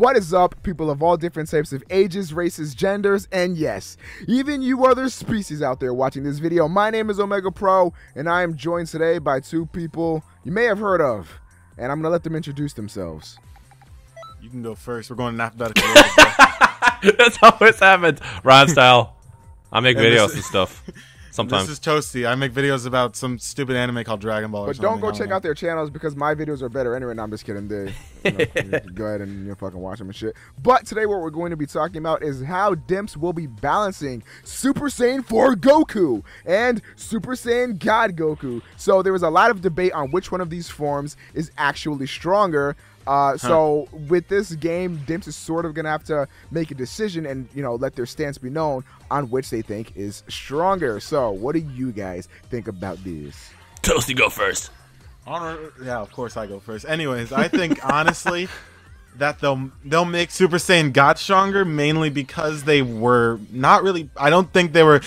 What is up, people of all different types of ages, races, genders, and yes, even you other species out there watching this video. My name is Omega Pro, and I am joined today by two people you may have heard of, and I'm going to let them introduce themselves. You can go first. We're going in alphabetical order. That's always happens. Rhymestyle. I make videos and stuff. Sometimes. This is Toasty. I make videos about some stupid anime called Dragon Ball. But don't go check out their channels because my videos are better anyway. No, I'm just kidding. You can go ahead and fucking watch them and shit. But today what we're going to be talking about is how Dimps will be balancing Super Saiyan 4 Goku and Super Saiyan God Goku. So there was a lot of debate on which one of these forms is actually stronger. So with this game, Dimps is sort of gonna have to make a decision and let their stance be known on which they think is stronger. So what do you guys think about this? Toasty, go first. Yeah, of course I go first. Anyways, I think honestly that they'll make Super Saiyan God stronger mainly because they were not really. I think they were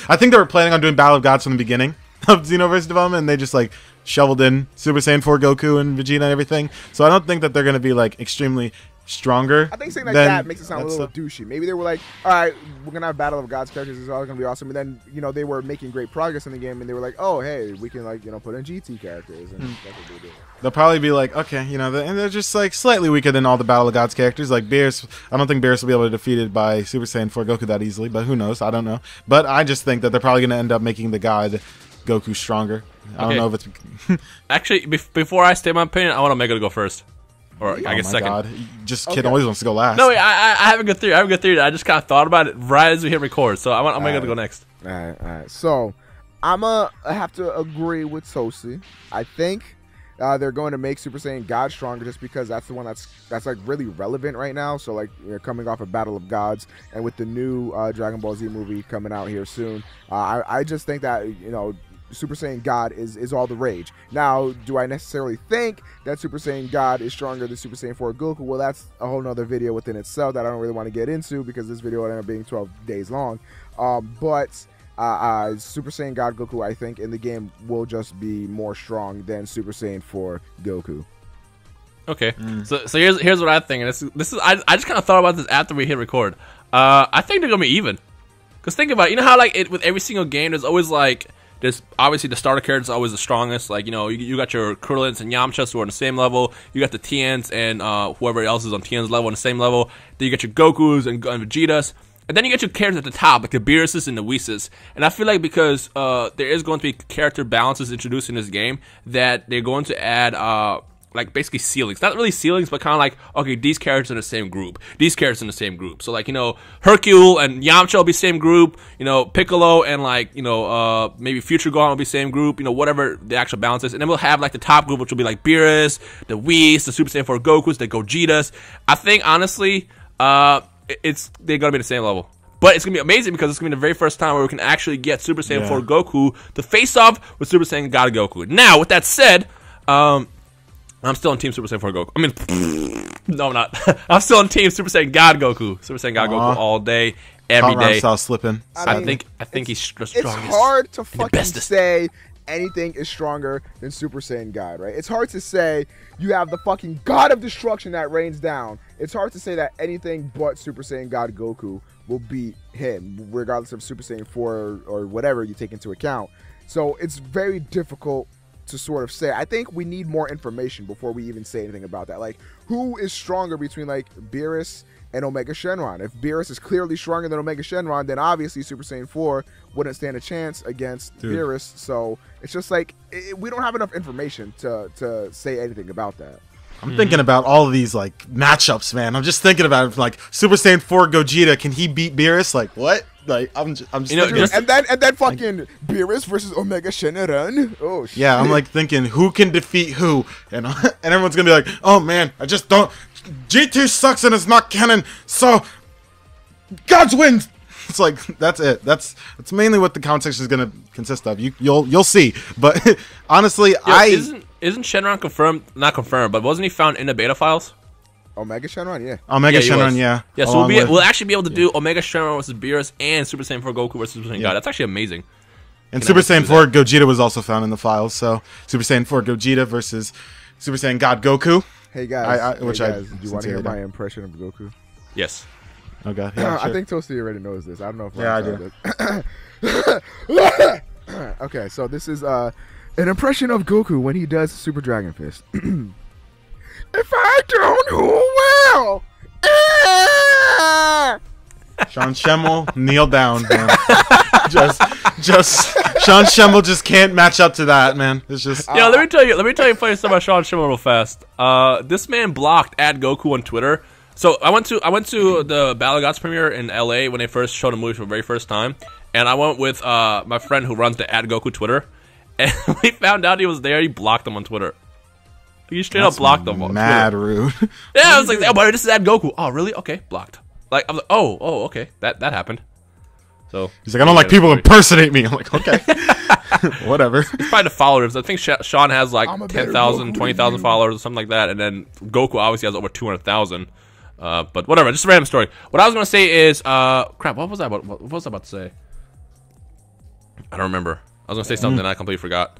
planning on doing Battle of Gods from the beginning of Xenoverse development, and they just like shoveled in Super Saiyan 4 Goku and Vegeta and everything. So I don't think that they're going to be like extremely stronger. I think saying like that makes it sound a little douchey. Maybe they were like, all right, we're going to have Battle of Gods characters. It's all going to be awesome. And then, they were making great progress in the game, and they were like, oh, hey, we can like, put in GT characters. And that's what they do. They'll probably be like, okay, and they're just like slightly weaker than all the Battle of Gods characters. Like Beerus, I don't think Beerus will be able to defeat it by Super Saiyan 4 Goku that easily, but who knows? I don't know. But I just think that they're probably going to end up making the God Goku stronger. I don't know if it's actually before I state my opinion, I want Omega to go first, or I guess second. God. Kid always wants to go last. No, wait, I have a good theory. I just kind of thought about it right as we hit record, so I want Omega to go next. All right. So I have to agree with Toasty. I think they're going to make Super Saiyan God stronger just because that's the one that's like really relevant right now. So like coming off of Battle of Gods and with the new Dragon Ball Z movie coming out here soon, I just think that Super Saiyan God is all the rage. Now, do I necessarily think that Super Saiyan God is stronger than Super Saiyan 4 Goku? Well, that's a whole nother video within itself that I don't really want to get into because this video will end up being 12 days long. But Super Saiyan God Goku, I think, in the game will just be more strong than Super Saiyan 4 Goku. Okay, so here's what I think. And this is I just kind of thought about this after we hit record. I think they're gonna be even. Cause think about it, how like with every single game, there's always like obviously the starter character is always the strongest. Like you got your Krillins and Yamchas who are on the same level. You got the Tiens and whoever else is on Tien's level on the same level. Then you got your Gokus and Vegetas. And then you get your characters at the top, like the Beeruses and the Whis. And I feel like because there is going to be character balances introduced in this game, that they're going to add like basically ceilings. Not really ceilings, but kind of like, okay, these characters are in the same group. These characters in the same group. So like, Hercule and Yamcha will be same group. Piccolo and like, maybe Future Gohan will be same group. Whatever the actual balance is. And then we'll have like the top group, which will be like Beerus, the Whis, the Super Saiyan 4 Gokus, the Gogetas. I think honestly, they're gonna be the same level, but it's gonna be amazing because it's gonna be the very first time where we can actually get Super Saiyan 4 Goku to face off with Super Saiyan God Goku. Now, with that said, I'm still on Team Super Saiyan 4 Goku. I mean, no, I'm not. I'm still on Team Super Saiyan God Goku. Super Saiyan God Goku all day, every day. Rhymestyle slipping. I think he's strongest. It's hard to fucking say anything is stronger than Super Saiyan God, right? It's hard to say you have the fucking God of Destruction that rains down. It's hard to say that anything but Super Saiyan God Goku will beat him, regardless of Super Saiyan 4 or whatever you take into account. So it's very difficult to sort of say. I think we need more information before we even say anything about that. Like, who is stronger between like Beerus and Omega Shenron? If Beerus is clearly stronger than Omega Shenron, then obviously Super Saiyan 4 wouldn't stand a chance against Beerus. So it's just like we don't have enough information to say anything about that. I'm thinking about all of these like matchups, man. I'm just thinking about it, like Super Saiyan 4 Gogeta. Can he beat Beerus? Like what? Like I'm just and then fucking Beerus versus Omega Shenron. Oh shit. Yeah, I'm like thinking who can defeat who, and everyone's gonna be like, oh man, I just don't. GT sucks and it's not canon, so Gods wins. It's like that's it. That's mainly what the comment section is gonna consist of. You'll see. But honestly, isn't Shenron confirmed? Not confirmed, but wasn't he found in the beta files? Omega Shenron, yeah. Omega Shenron, yeah. Yeah, so we'll actually be able to do Omega Shenron versus Beerus and Super Saiyan 4 Goku versus Super Saiyan God. That's actually amazing. And Super Saiyan 4 Gogeta was also found in the files. So Super Saiyan 4 Gogeta versus Super Saiyan God Goku. Hey guys, do you want to hear my impression of Goku? Yes. Okay. Yeah, I sure. think Toasty already knows this. I don't know if Yeah, I do. Okay, so this is an impression of Goku when he does Super Dragon Fist. If I don't, who will? Sean Schemmel, kneel down, man. just Sean Schemmel just can't match up to that, man. It's just. Yeah, let me tell you a funny stuff about Sean Schemmel real fast. This man blocked @Goku on Twitter. So I went to the Battle of Gods premiere in LA when they first showed the movie for the very first time, and I went with my friend who runs the @Goku Twitter, and we found out he was there. He blocked him on Twitter. He straight up blocked him on mad Twitter. rude. Yeah, I was like, oh, but this is @Goku. Oh, really? Okay, blocked. Like, I was like, oh, okay, that happened. So He's like, I don't like people impersonate me. I'm like, okay, whatever. He's probably the followers. I think Sean has like 10,000, 20,000 followers or something like that, and then Goku obviously has over 200,000. But whatever, just a random story. What I was gonna say is, crap. What was I about to say? I don't remember. I was gonna say something and I completely forgot.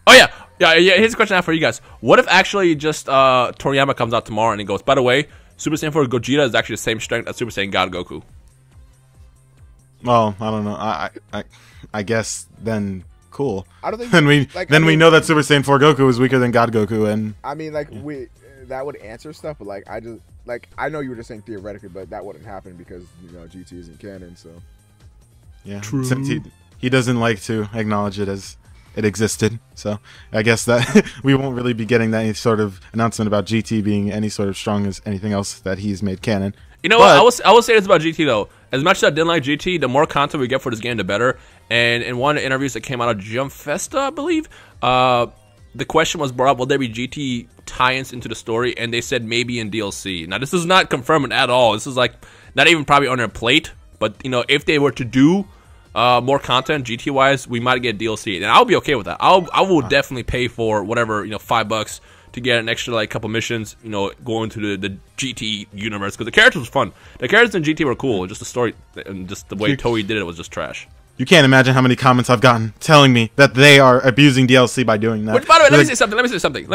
Oh yeah. Here's a question I have for you guys. What if actually just Toriyama comes out tomorrow and he goes, by the way, Super Saiyan 4 Gogeta is actually the same strength as Super Saiyan God Goku? Well, I don't know. I guess then cool. I don't think we know that Super Saiyan 4 Goku is weaker than God Goku, and I mean, like that would answer stuff, but like I know you were just saying theoretically, but that wouldn't happen because GT isn't canon. So yeah, true. He doesn't like to acknowledge it as it existed. So I guess that we won't really be getting any sort of announcement about GT being any sort of strong as anything else that he's made canon. You know what? I will say this about GT though. As much as I didn't like GT, the more content we get for this game, the better. And in one of the interviews that came out of Jump Festa, I believe, the question was brought up: will there be GT tie-ins into the story? And they said maybe in DLC. Now this is not confirmed at all. This is like not even probably on their plate. But if they were to do more content GT wise, we might get DLC, and I'll be okay with that. I will definitely pay for whatever $5 to get an extra like couple missions, going to the GT universe, because the characters was fun. The characters in GT were cool. Just the story and just the way Toei did it was just trash. You can't imagine how many comments I've gotten telling me that they are abusing DLC by doing that. Which, by the way, let me say something.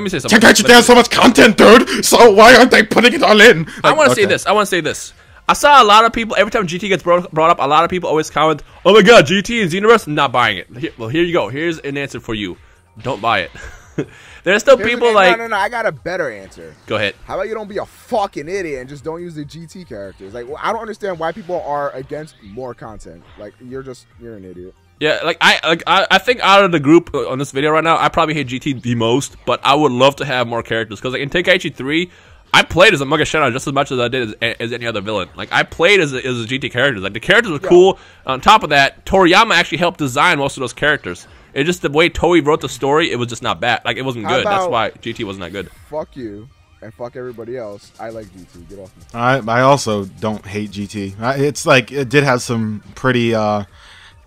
Can't you there's so much content, dude? So why aren't they putting it all in? I want to say this. I saw a lot of people, every time GT gets brought up, a lot of people always comment, oh my god, GT and Xenoverse, not buying it. Here you go. Here's an answer for you. Don't buy it. There's still people like... No, I got a better answer. Go ahead. How about you don't be a fucking idiot and just don't use the GT characters? Like, I don't understand why people are against more content. Like, you're an idiot. Yeah, I think out of the group on this video right now, I probably hate GT the most, but I would love to have more characters. Because like in Tenkaichi 3... I played as a Mega Shadow just as much as I did as any other villain. Like, I played as a GT characters. Like, the characters were cool. On top of that, Toriyama actually helped design most of those characters. It's just the way Toei wrote the story, it was just not bad. Like, it wasn't good. That's why GT wasn't that good. Fuck you, and fuck everybody else. I like GT. Get off me. I also don't hate GT. It's like, it did have some pretty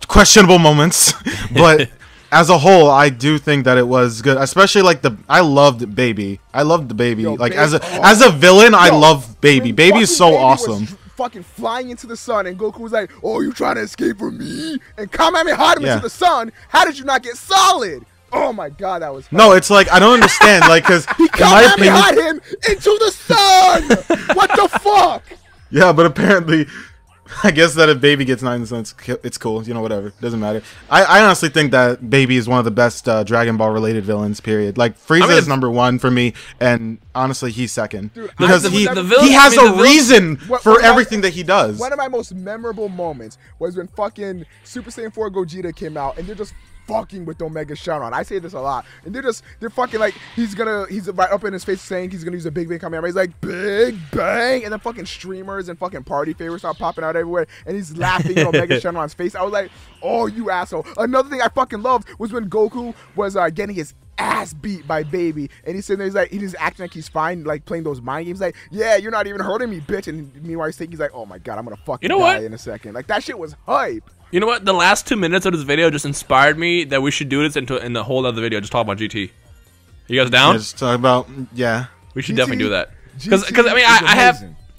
questionable moments, but... As a whole, I do think that it was good, especially like I loved Baby. I loved the Baby. Yo, like as a villain, I love Baby. Baby is so awesome. Fucking flying into the sun, and Goku was like, "Oh, you trying to escape from me?" And Kamehameha him into the sun. How did you not get solid? Oh my god, that was funny. No, it's like I don't understand, like because he Kamehameha him into the sun. What the fuck? Yeah, but apparently. I guess that if Baby gets 9 in the sun, it's cool. Whatever. Doesn't matter. I honestly think that Baby is one of the best Dragon Ball related villains, period. Like, Frieza is #1 for me, and honestly, he's second. Dude, because he has a reason for everything that he does. One of my most memorable moments was when fucking Super Saiyan 4 Gogeta came out, and they're just fucking with Omega Shenron. I say this a lot, and they're fucking like he's right up in his face saying he's gonna use a big bang Kamehameha. He's like big bang, and then fucking streamers and fucking party favors start popping out everywhere, and he's laughing in Omega Shenron's face. I was like, oh, you asshole. Another thing I fucking loved was when Goku was getting his ass beat by Baby, and he's sitting there, he's like, he's acting like he's fine, like playing those mind games, like, yeah, you're not even hurting me, bitch. And meanwhile he's like, oh my god, I'm gonna fucking die in a second. Like, that shit was hype. You know what? The last 2 minutes of this video just inspired me that we should do this in the whole other video. Just talk about GT. You guys down? Yeah, just talk about We should definitely do that. Because I mean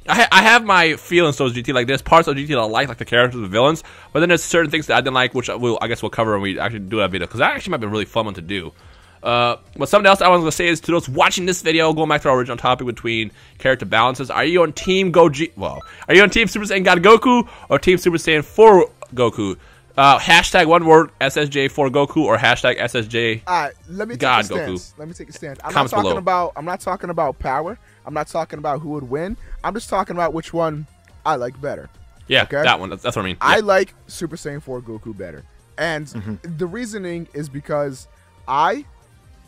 I have my feelings towards GT. Like, there's parts of GT that I like the characters, the villains, but then there's certain things that I didn't like, which I guess we'll cover when we actually do that video. Because that actually might be a really fun one to do. But something else I was gonna say is to those watching this video, going back to our original topic between character balances. Are you on Team are you on Team Super Saiyan God Goku or Team Super Saiyan 4 Goku? Hashtag one word SSJ4 Goku or hashtag SSJ let me God take a Goku. stance. Let me take a stance. I'm not talking about power. I'm not talking about who would win. I'm just talking about which one I like better. Yeah, okay? that one. That's what I mean. I Yeah. like Super Saiyan 4 Goku better. And the reasoning is because I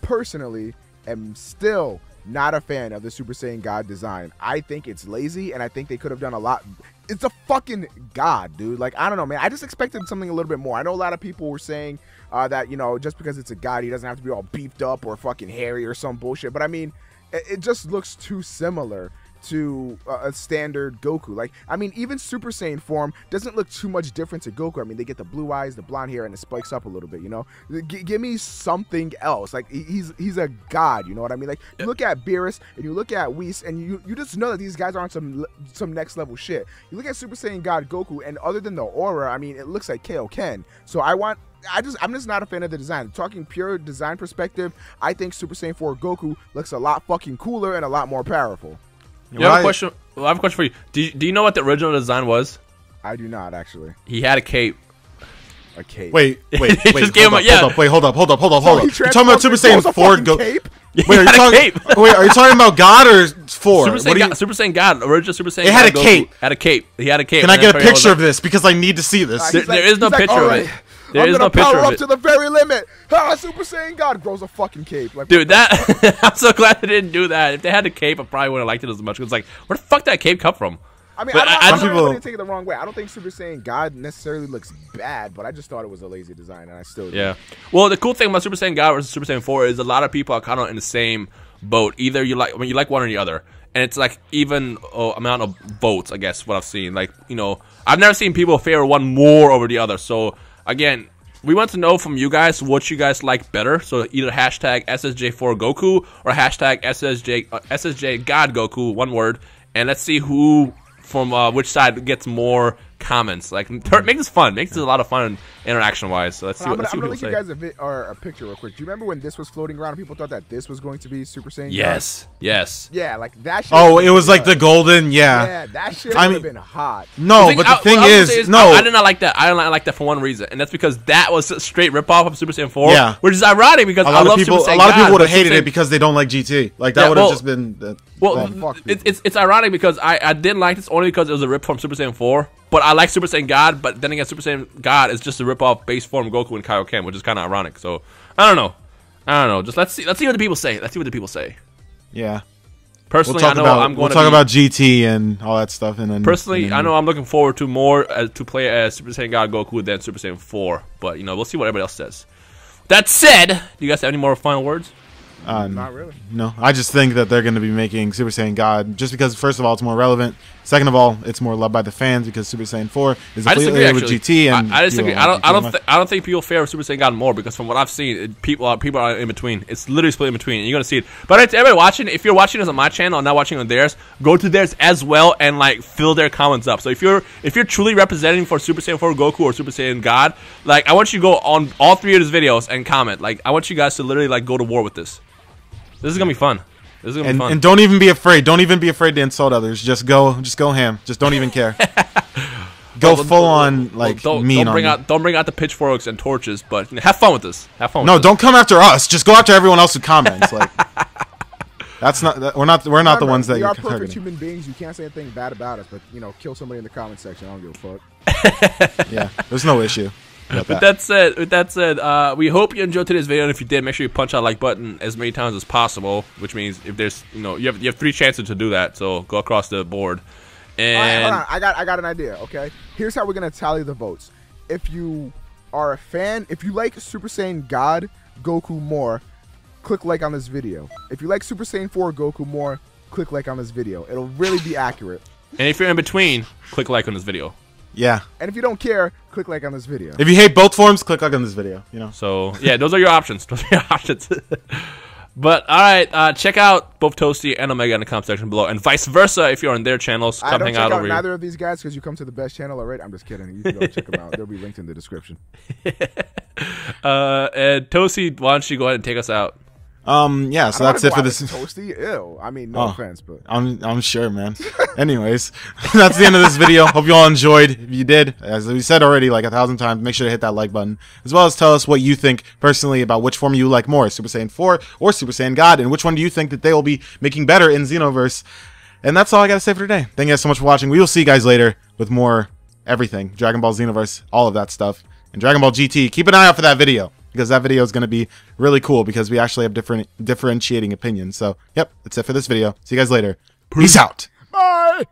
personally am still not a fan of the Super Saiyan God design. I think it's lazy, and I think they could have done a lot. It's a fucking god, dude. Like, I don't know, man. I just expected something a little bit more. I know a lot of people were saying that, you know, just because it's a god, he doesn't have to be all beefed up or fucking hairy or some bullshit. But, I mean, it just looks too similar to a standard Goku. Like, I mean, even Super Saiyan form doesn't look too much different to Goku. I mean, they get the blue eyes, the blonde hair, and it spikes up a little bit, you know? Give me something else. Like, he's a god, you know what I mean? Like, you look at Beerus, and you look at Whis, and you just know that these guys aren't some next level shit. You look at Super Saiyan God Goku, and other than the aura, I mean, it looks like Kaioken. So I'm just not a fan of the design. Talking pure design perspective, I think Super Saiyan 4 Goku looks a lot fucking cooler and a lot more powerful. I have a question. Well, I have a question for you. Do you know what the original design was? I do not, actually. He had a cape. A cape. Wait. Just gave him a- yeah. Hold up. So he You're talking about Super Saiyan 4 Goku. cape? Wait, are you talking about God or 4? Super Saiyan God, original Super Saiyan. It had God a cape. Goku had a cape. He had a cape. Can I get a picture of this? Because I need to see this. There is no picture of it. There is no picture power of up it. to the very limit. Super Saiyan God grows a fucking cape. Like, Dude, that I'm so glad they didn't do that. If they had a cape, I probably wouldn't have liked it as much. It's like, where the fuck did that cape come from? I mean, But I don't people- want to take it the wrong way. I don't think Super Saiyan God necessarily looks bad, but I just thought it was a lazy design, and I still do. Yeah. Well, the cool thing about Super Saiyan God versus Super Saiyan 4 is a lot of people are kind of in the same boat. Either you like one or the other, and it's like even amount of votes. I guess what I've seen. Like, you know, I've never seen people favor one more over the other. So again, we want to know from you guys what you guys like better. So either hashtag SSJ4 Goku or hashtag SSJ God Goku, one word, and let's see who from which side gets more comments. Like, make this fun. Make this a lot of fun interaction wise. So let's see what I'm gonna people say. link you guys a picture real quick. Do you remember when this was floating around and people thought that this was going to be Super Saiyan? Yes. Yes. Yeah, like that shit. Oh, it was like the golden, Yeah, that shit would have been hot. No, but the thing is, no. I did not like that. I didn't like that for one reason, and that's because that was a straight ripoff of Super Saiyan 4. Yeah. Which is ironic because A lot of people would have hated it it because they don't like GT. Like, that would have just been the... Well, fuck it's ironic because I didn't like this only because it was a rip from Super Saiyan 4. But I like Super Saiyan God, but then again, Super Saiyan God is just a rip-off base form of Goku and Kaioken, which is kind of ironic. So, I don't know. Just let's see what the people say. Yeah. Personally, We'll I know we'll talk about GT and all that stuff. And then personally, I know I'm looking forward to more to play as Super Saiyan God Goku than Super Saiyan 4. But, you know, we'll see what everybody else says. That said, do you guys have any more final words? Not really. No, I just think that they're going to be making Super Saiyan God just because, first of all, it's more relevant. Second of all, it's more loved by the fans because Super Saiyan 4 is affiliated with GT. And I disagree. I don't think people favor Super Saiyan God more because from what I've seen, people are in between. It's literally split in between, and you're gonna see it. But to everybody watching, if you're watching this on my channel and not watching on theirs, go to theirs as well and like fill their comments up. So if you're truly representing for Super Saiyan 4 Goku or Super Saiyan God, like I want you to go on all three of his videos and comment. Like I want you guys to literally like go to war with this. This is gonna be fun. This is gonna be fun. And don't even be afraid. Don't even be afraid to insult others. Just go ham. Just don't even care. Go full on like mean. Don't bring out the pitchforks and torches, but you know, have fun with this. Have fun. No, don't come after us. Just go after everyone else who comments. Like that's not. We're not the ones that we you're are perfect targeting. human beings. You can't say anything bad about us, but you know, kill somebody in the comment section. I don't give a fuck. Yeah, there's no issue. With that said, we hope you enjoyed today's video, and if you did, make sure you punch that like button as many times as possible. Which means if there's, you know, you have 3 chances to do that, so go across the board. And all right, hold on, I got an idea. Okay, here's how we're gonna tally the votes. If you are a fan, if you like Super Saiyan God Goku more, click like on this video. If you like Super Saiyan 4 Goku more, click like on this video. It'll really be accurate. And if you're in between, click like on this video. Yeah. And if you don't care, click like on this video. If you hate both forms, click like on this video. You know. So yeah, those are your options. Those are your options. But all right, check out both Toasty and Omega in the comment section below, and vice versa if you're on their channels. Come hang out over here. Neither of these guys because you come to the best channel, all right? I'm just kidding. You can go check them out. They'll be linked in the description. And Toasty, why don't you go ahead and take us out? Yeah, so that's it for this. Toasty, ew. I mean, no offense, but I'm sure, man. Anyways, that's the end of this video. Hope you all enjoyed. If you did, as we said already like 1,000 times, make sure to hit that like button, as well as tell us what you think personally about which form you like more, Super Saiyan 4 or Super Saiyan God, and which one do you think that they will be making better in Xenoverse. And that's all I gotta say for today. Thank you guys so much for watching. We will see you guys later with more everything, Dragon Ball Xenoverse, all of that stuff, and Dragon Ball GT. Keep an eye out for that video, because that video is going to be really cool, because we actually have differentiating opinions. So, yep, that's it for this video. See you guys later. Peace out. bye.